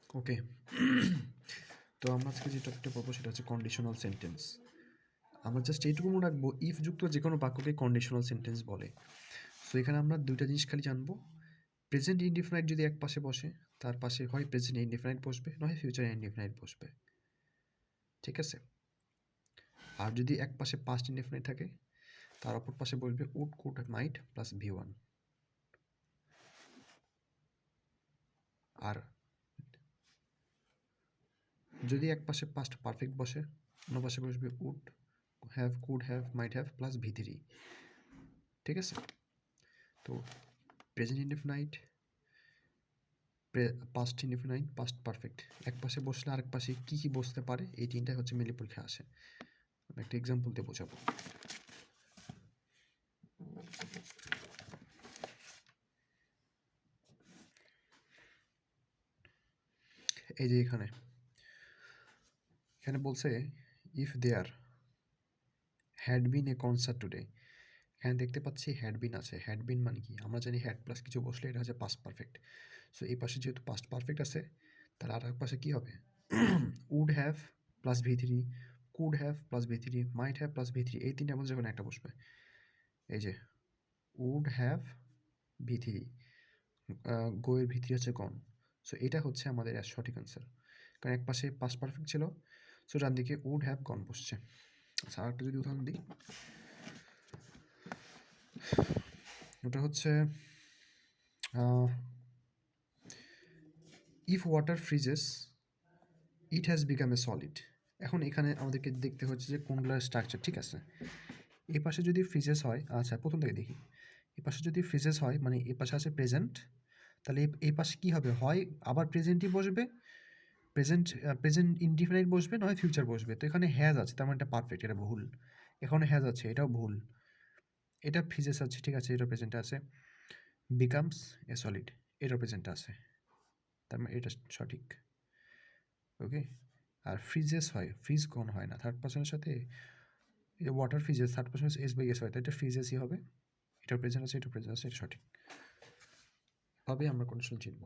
ওকে। তো আমরা আজকে যে টপিকটা পড়বো সেটা হচ্ছে কন্ডিশনাল সেন্টেন্স। আমরা জাস্ট এইটুকু মনে রাখবো, ইফ যুক্ত যে কোনো বাক্যকে কন্ডিশনাল সেন্টেন্স বলে। সো এখানে আমরা দুইটা জিনিস খালি জানবো। প্রেজেন্ট ইনডিফিনাইট যদি এক পাশে বসে, তার পাশে হয় প্রেজেন্ট ইনডিফিনাইট বসবে, নয় ফিউচার ইনডিফিনাইট বসবে। ঠিক আছে? আর যদি এক পাশে পাস্ট ইনডিফিনাইট থাকে, তার অপর পাশে বসবে would, could, might plus V1। আর যদি এক পাশে পাস্ট পারফেক্ট বসে, অন্য পাশে বসবে would have, could have, might have plus V3। ঠিক আছে? তো present indefinite, past indefinite, past perfect এক পাশে বসলে আরেক পাশে কী কী বসতে পারে, এই তিনটাই হচ্ছে মেনলি পরীক্ষা আসে। আমি একটা এক্সাম্পল দিয়ে বোঝাবো। এই যে এখানে বলছে if there had been a concert today. এখানে দেখতে পাচ্ছি হ্যাড বিন আছে। হ্যাড বিন মানে কি? আমরা জানি হ্যাড প্লাস কিছু বসলে এটা হচ্ছে পাস্ট পারফেক্ট। সো এই পাশে যেহেতু পাস্ট পারফেক্ট আছে, তার আর এক পাশে কী হবে? Would have plus V3, could have plus V3, might have plus V3, এই তিনটার মধ্যে যখন একটা বসবে, এই যে উড হ্যাভ V3, গোয়ের V3 হচ্ছে গন। সো এটা হচ্ছে আমাদের সঠিক অ্যান্সার, কারণ এক পাশে পাস্ট পারফেক্ট ছিল, সো ডান দিকে উড হ্যাভ গন বসছে। আচ্ছা, আর একটা যদি উদাহরণ দিই, ওটা হচ্ছে if water freezes it has become a solid. এখন এখানে আমাদেরকে দেখতে হচ্ছে যে কোনগুলোর স্ট্রাকচার ঠিক আছে। এই পাশে যদি ফ্রিজেস হয়, আচ্ছা প্রথম থেকে দেখি, এই পাশে যদি ফ্রিজেস হয় মানে এই পাশে আছে প্রেজেন্ট, তাহলে এই পাশে কী হবে? হয় আবার প্রেজেন্টই বসবে, প্রেজেন্ট ইনডিফিনাইট বসবে, নয় ফিউচার বসবে। তো এখানে হ্যাজ আছে, তার মানে এটা পারফেক্ট, এটা ভুল। এখানে হ্যাজ আছে, এটাও ভুল। এটা ফ্রিজেস আছে, ঠিক আছে, এটা প্রেজেন্টে আছে। বিকামস এ সলিড, এটা প্রেজেন্টে আছে, তার মানে এটা সঠিক। ওকে। আর ফ্রিজেস হয়, ফ্রিজ কোন হয় না, থার্ড পার্সনের সাথে water freezes, third person S/S হয়, তো এটা ফ্রিজেসই হবে। এটা প্রেজেন্ট আছে, এটা প্রেজেন্ট আছে, এটা সঠিক। এভাবেই আমরা কন্ডিশন চিনব।